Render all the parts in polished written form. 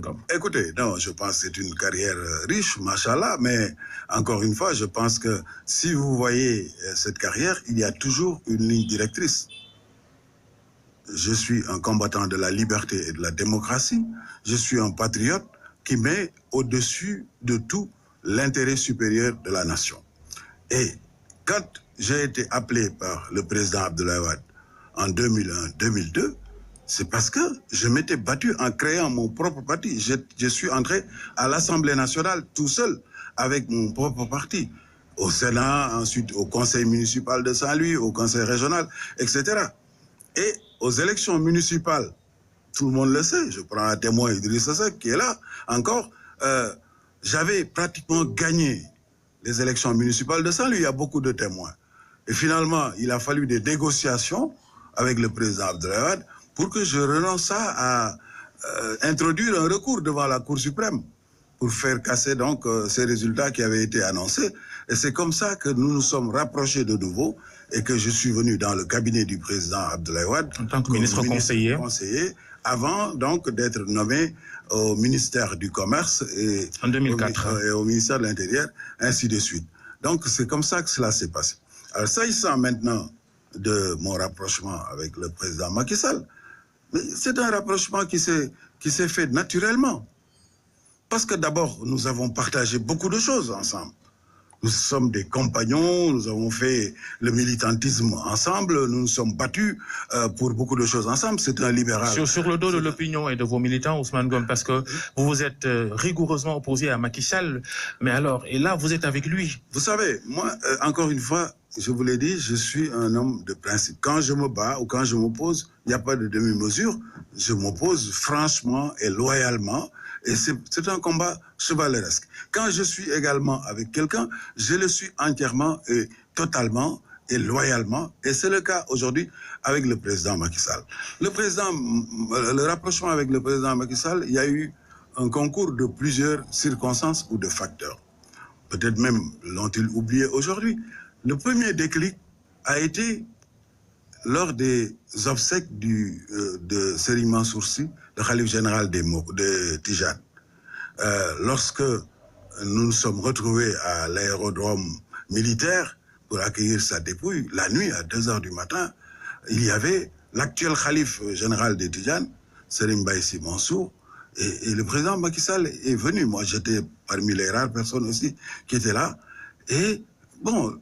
Ngom? Écoutez, non, je pense que c'est une carrière riche, machallah, mais encore une fois, je pense que si vous voyez cette carrière, il y a toujours une ligne directrice. Je suis un combattant de la liberté et de la démocratie. Je suis un patriote qui met au-dessus de tout l'intérêt supérieur de la nation. Et quand j'ai été appelé par le président Abdoulaye Wade en 2001-2002, c'est parce que je m'étais battu en créant mon propre parti. Je suis entré à l'Assemblée nationale tout seul avec mon propre parti. Au Sénat, ensuite au conseil municipal de Saint-Louis, au conseil régional, etc. Et aux élections municipales, tout le monde le sait, je prends un témoin Idrissa Seck qui est là encore, j'avais pratiquement gagné les élections municipales de Saint-Louis, il y a beaucoup de témoins. Et finalement, il a fallu des négociations avec le président Abdoulaye Wade pour que je renonce à introduire un recours devant la Cour suprême pour faire casser donc ces résultats qui avaient été annoncés. Et c'est comme ça que nous nous sommes rapprochés de nouveau et que je suis venu dans le cabinet du président Abdoulaye Wade en tant que ministre conseiller, avant donc d'être nommé au ministère du Commerce et en 2004 et au ministère de l'Intérieur, ainsi de suite. Donc c'est comme ça que cela s'est passé. Alors s'agissant maintenant de mon rapprochement avec le président Macky Sall, c'est un rapprochement qui s'est fait naturellement. Parce que d'abord, nous avons partagé beaucoup de choses ensemble. Nous sommes des compagnons, nous avons fait le militantisme ensemble, nous nous sommes battus pour beaucoup de choses ensemble. C'est un libéral. Sur le dos de l'opinion et de vos militants, Ousmane Ngom, parce que vous vous êtes rigoureusement opposé à Macky Sall, mais alors, et là, vous êtes avec lui. Vous savez, moi, encore une fois, je vous l'ai dit, je suis un homme de principe. Quand je me bats ou quand je m'oppose, il n'y a pas de demi-mesure. Je m'oppose franchement et loyalement. Et c'est un combat chevaleresque. Quand je suis également avec quelqu'un, je le suis entièrement et totalement et loyalement. Et c'est le cas aujourd'hui avec le président Macky Sall. Le rapprochement avec le président Macky Sall, il y a eu un concours de plusieurs circonstances ou de facteurs. Peut-être même l'ont-ils oublié aujourd'hui. Le premier déclic a été lors des obsèques de Serigne Mansour Sy, le khalife général de Tijane. Lorsque nous nous sommes retrouvés à l'aérodrome militaire pour accueillir sa dépouille, la nuit à 2h du matin, il y avait l'actuel khalife général de Tijane, Serigne Baye Sy Mansour, et le président Macky Sall est venu. Moi, j'étais parmi les rares personnes aussi qui étaient là. Et bon,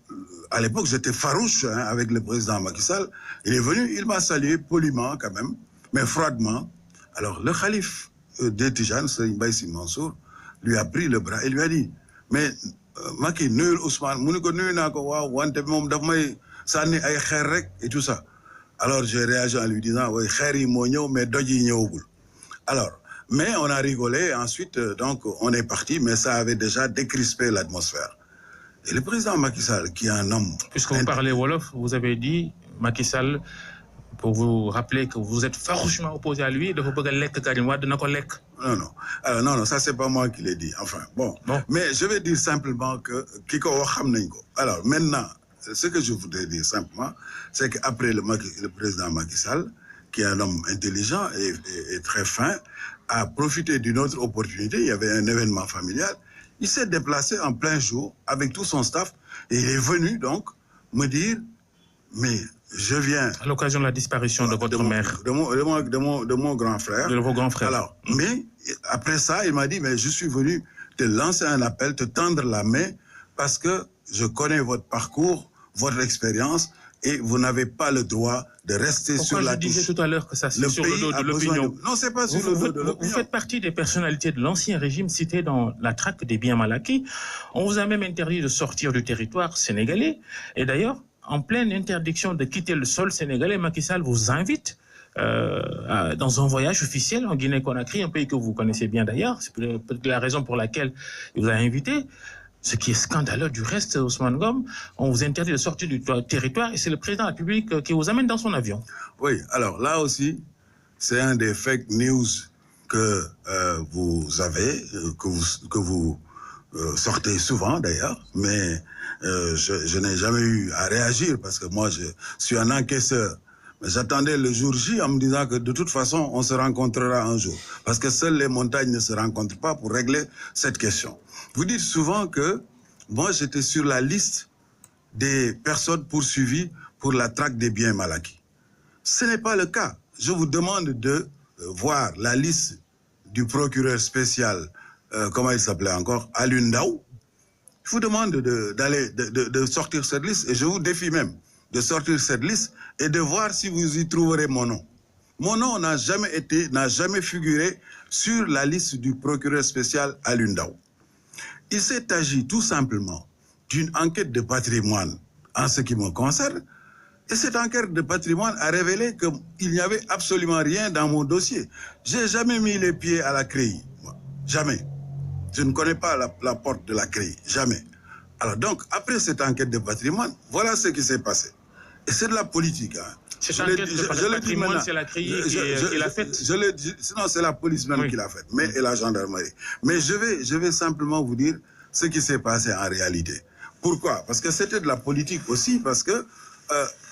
à l'époque, j'étais farouche avec le président Macky Sall. Il est venu, il m'a salué poliment quand même, mais froidement. Alors, le khalife de Tijane, Serigne Baye Sy Mansour, lui a pris le bras et lui a dit, mais Macky, nuyul Ousmane, mu ni ko nuyu naa ko waaw wante moom daf may sànni ay xeer rek et tout ça. Alors, j'ai réagi en lui disant, oui, xeer yi moo ñëw, mais doj yi ñëwagul. Alors, mais on a rigolé, ensuite, donc, on est parti, mais ça avait déjà décrispé l'atmosphère. Et le président Macky Sall, qui est un homme... Puisque vous parlez Wolof, vous avez dit, Macky Sall, pour vous rappeler que vous êtes farouchement opposé à lui, de vous pouvez lek Karim Wade na ko lek. Non, non. Alors, non, ça, c'est pas moi qui l'ai dit. Enfin, bon. Mais je vais dire simplement que... Alors, maintenant, ce que je voudrais dire simplement, c'est qu'après le président Macky Sall, qui est un homme intelligent et très fin, a profité d'une autre opportunité. Il y avait un événement familial. Il s'est déplacé en plein jour avec tout son staff et il est venu donc me dire, mais je viens... À l'occasion de la disparition de votre mère. De mon grand frère. De vos grands frères. Alors, mais après ça, il m'a dit, mais je suis venu te lancer un appel, te tendre la main, parce que je connais votre parcours, votre expérience, et vous n'avez pas le droit de rester sur la touche. Pourquoi je disais tout à l'heure que ça c'est sur le dos de l'opinion? Non, c'est pas sur le dos de l'opinion. Vous faites partie des personnalités de l'ancien régime citées dans la traque des biens mal acquis. On vous a même interdit de sortir du territoire sénégalais. Et d'ailleurs, en pleine interdiction de quitter le sol sénégalais, Macky Sall vous invite dans un voyage officiel en Guinée-Conakry, un pays que vous connaissez bien d'ailleurs. C'est peut-être la raison pour laquelle il vous a invité. Ce qui est scandaleux du reste, Ousmane Ngom, on vous interdit de sortir du territoire et c'est le président de la République qui vous amène dans son avion. Oui, alors là aussi, c'est un des fake news que vous avez, que vous sortez souvent d'ailleurs, mais je n'ai jamais eu à réagir parce que moi je suis un encaisseur J'attendais le jour J en me disant que de toute façon, on se rencontrera un jour. Parce que seules les montagnes ne se rencontrent pas pour régler cette question. Vous dites souvent que moi, j'étais sur la liste des personnes poursuivies pour la traque des biens mal acquis. Ce n'est pas le cas. Je vous demande de voir la liste du procureur spécial, comment il s'appelait encore, Alioune Ndao. Je vous demande de sortir cette liste et je vous défie même de sortir cette liste et de voir si vous y trouverez mon nom. Mon nom n'a jamais figuré sur la liste du procureur spécial Alioune Ndao. Il s'est agi tout simplement d'une enquête de patrimoine en ce qui me concerne. Et cette enquête de patrimoine a révélé qu'il n'y avait absolument rien dans mon dossier. Je n'ai jamais mis les pieds à la CREI. Jamais. Je ne connais pas la porte de la CREI. Jamais. Alors donc, après cette enquête de patrimoine, voilà ce qui s'est passé. Et c'est de la politique. Hein. Cette enquête de patrimoine, c'est la CREI qui l'a faite. Sinon, c'est la police même qui l'a faite, et la gendarmerie. Mais je vais simplement vous dire ce qui s'est passé en réalité. Pourquoi? Parce que c'était de la politique aussi, parce que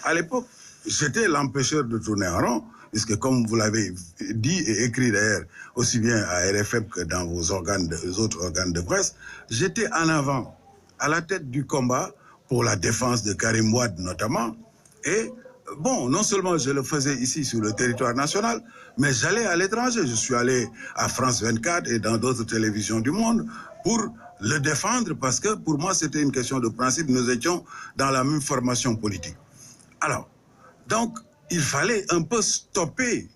à l'époque, j'étais l'empêcheur de tourner en rond, puisque comme vous l'avez dit et écrit d'ailleurs, aussi bien à RFM que dans vos autres organes de presse, j'étais en avant, à la tête du combat pour la défense de Karim Wade notamment. Et bon, non seulement je le faisais ici sur le territoire national, mais j'allais à l'étranger. Je suis allé à France 24 et dans d'autres télévisions du monde pour le défendre parce que pour moi c'était une question de principe. Nous étions dans la même formation politique. Alors, donc, il fallait un peu stopper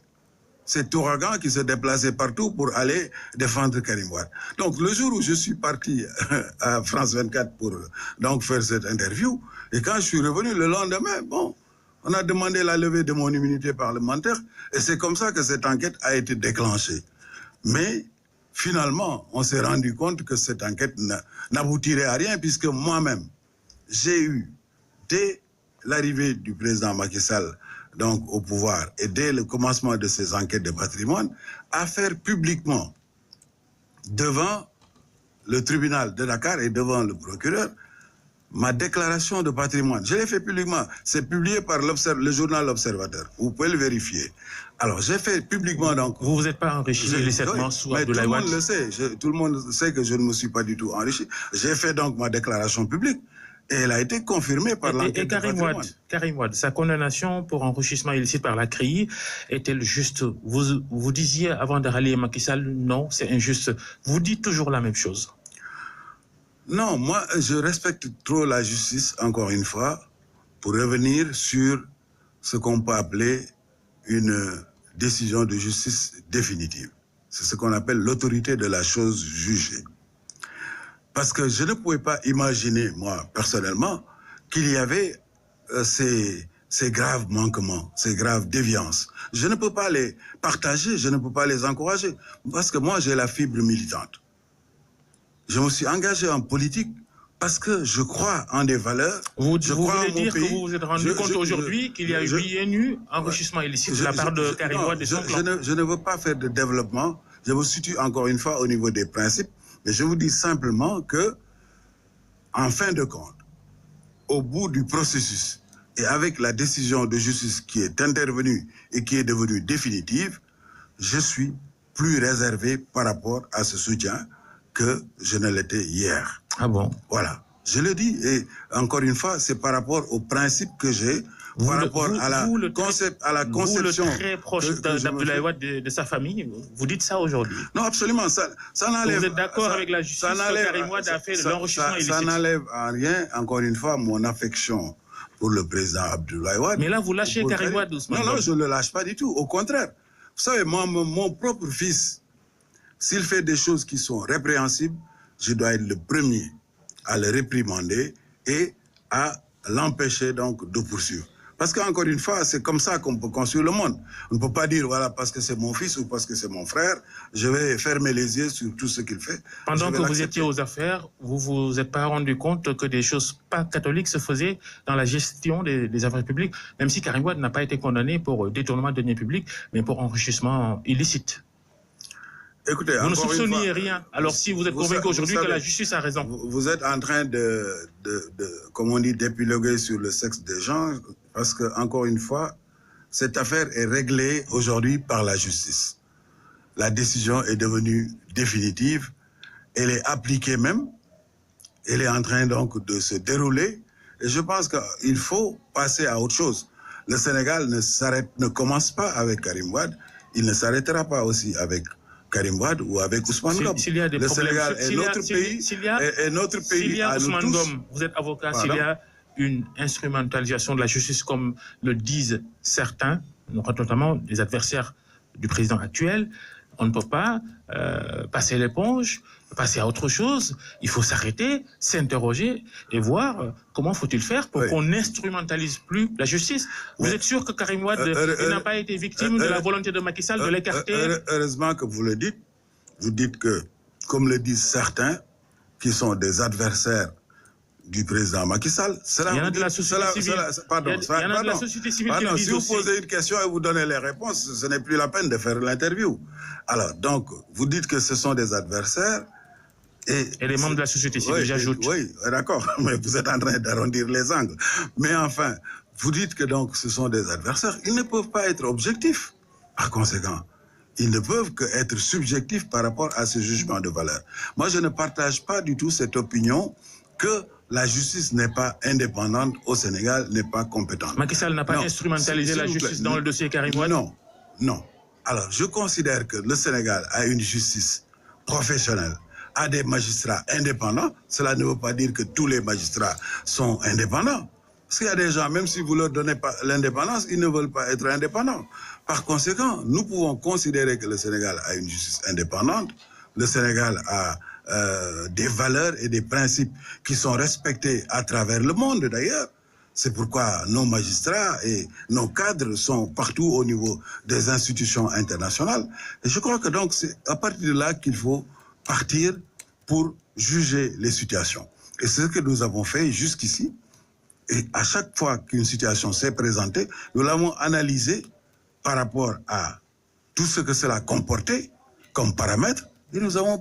cet ouragan qui se déplaçait partout pour aller défendre Karim Wade. Donc, le jour où je suis parti à France 24 pour donc faire cette interview, et quand je suis revenu le lendemain, bon, on a demandé la levée de mon immunité parlementaire, et c'est comme ça que cette enquête a été déclenchée. Mais finalement, on s'est rendu compte que cette enquête n'aboutirait à rien, puisque moi-même, j'ai eu, dès l'arrivée du président Macky Sall donc, au pouvoir, et dès le commencement de ces enquêtes de patrimoine, à faire publiquement, devant le tribunal de Dakar et devant le procureur, ma déclaration de patrimoine. Je l'ai fait publiquement. C'est publié par le journal L'Observateur. Vous pouvez le vérifier. Alors, j'ai fait publiquement donc... Vous vous êtes pas enrichi illicituement sous Abdoulaye Wade? Tout le monde le sait. Tout le monde sait que je ne me suis pas du tout enrichi. J'ai fait donc ma déclaration publique. Et elle a été confirmée par l'enquête de patrimoine. Karim Wade, sa condamnation pour enrichissement illicite par la CREI est-elle juste? Vous disiez avant de rallier Macky Sall, non, c'est injuste. Vous dites toujours la même chose. Non, moi, je respecte trop la justice, encore une fois, pour revenir sur ce qu'on peut appeler une décision de justice définitive. C'est ce qu'on appelle l'autorité de la chose jugée. Parce que je ne pouvais pas imaginer, moi, personnellement, qu'il y avait ces graves manquements, ces graves déviances. Je ne peux pas les partager, je ne peux pas les encourager. Parce que moi, j'ai la fibre militante. Je me suis engagé en politique parce que je crois en des valeurs. Vous voulez dire que vous vous êtes rendu compte aujourd'hui qu'il y a eu bien eu enrichissement illicite de la part de Karim Wade et son clan? Je ne veux pas faire de développement. Je me situe encore une fois au niveau des principes. Mais je vous dis simplement que, en fin de compte, au bout du processus et avec la décision de justice qui est intervenue et qui est devenue définitive, je suis plus réservé par rapport à ce soutien que je ne l'étais hier. Ah bon? Voilà. Je le dis, et encore une fois, c'est par rapport au principe que j'ai, par rapport à la conception. Vous, le très proche d'Abdoulaye Wade, de sa famille, vous dites ça aujourd'hui? Non, absolument. Ça n'enlève. Vous êtes d'accord avec la justice que Karim Wade a fait de l'enrichissement illicite? Ça n'enlève en rien, encore une fois, mon affection pour le président Abdoulaye Wade. Mais là, vous lâchez Karim Wade doucement. Non, je ne le lâche pas du tout. Au contraire. Vous savez, moi, mon propre fils, s'il fait des choses qui sont répréhensibles, je dois être le premier à le réprimander et à l'empêcher donc de poursuivre. Parce qu'encore une fois, c'est comme ça qu'on peut construire le monde. On ne peut pas dire, voilà, parce que c'est mon fils ou parce que c'est mon frère, je vais fermer les yeux sur tout ce qu'il fait. Pendant que vous étiez aux affaires, vous vous êtes pas rendu compte que des choses pas catholiques se faisaient dans la gestion des affaires publiques, même si Karim Wade n'a pas été condamné pour détournement de deniers publics, mais pour enrichissement illicite. Écoutez, vous ne soupçonniez rien. Alors si vous êtes convaincu aujourd'hui que la justice a raison. Vous êtes en train comme on dit, d'épiloguer sur le sexe des gens, parce que, encore une fois, cette affaire est réglée aujourd'hui par la justice. La décision est devenue définitive. Elle est appliquée même. Elle est en train donc de se dérouler. Et je pense qu'il faut passer à autre chose. Le Sénégal ne commence pas avec Karim Wade. Il ne s'arrêtera pas aussi avec Karim Wade ou avec Ousmane Ngom. Le Sénégal est notre pays. Et notre pays à nous tous. Ngom, vous êtes avocat. S'il y a une instrumentalisation de la justice, comme le disent certains, notamment les adversaires du président actuel, on ne peut pas passer l'éponge, passer à autre chose. Il faut s'arrêter, s'interroger et voir comment faut-il faire pour qu'on n'instrumentalise plus la justice. Vous êtes sûr que Karim Wade n'a pas été victime de la volonté de Macky Sall de l'écarter? Heureusement que vous le dites. Vous dites que, comme le disent certains, qui sont des adversaires du président Macky Sall, il y en a de la société civile. Si vous posez une question et vous donnez les réponses, ce n'est plus la peine de faire l'interview. Alors, donc, vous dites que ce sont des adversaires. Et les membres de la société civile, j'ajoute. Oui, d'accord, mais vous êtes en train d'arrondir les angles. Mais enfin, vous dites que donc ce sont des adversaires. Ils ne peuvent pas être objectifs. Par conséquent, ils ne peuvent qu'être subjectifs par rapport à ce jugement de valeur. Moi, je ne partage pas du tout cette opinion que la justice n'est pas indépendante au Sénégal, n'est pas compétente. Macky Sall n'a pas instrumentalisé la justice dans le dossier Karim Wade? Non, non. Alors, je considère que le Sénégal a une justice professionnelle, a des magistrats indépendants. Cela ne veut pas dire que tous les magistrats sont indépendants. Parce qu'il y a des gens, même si vous leur donnez pas l'indépendance, ils ne veulent pas être indépendants. Par conséquent, nous pouvons considérer que le Sénégal a une justice indépendante. Le Sénégal a des valeurs et des principes qui sont respectés à travers le monde d'ailleurs. C'est pourquoi nos magistrats et nos cadres sont partout au niveau des institutions internationales. Et je crois que donc c'est à partir de là qu'il faut partir pour juger les situations. Et c'est ce que nous avons fait jusqu'ici. Et à chaque fois qu'une situation s'est présentée, nous l'avons analysée par rapport à tout ce que cela comportait comme paramètres et nous avons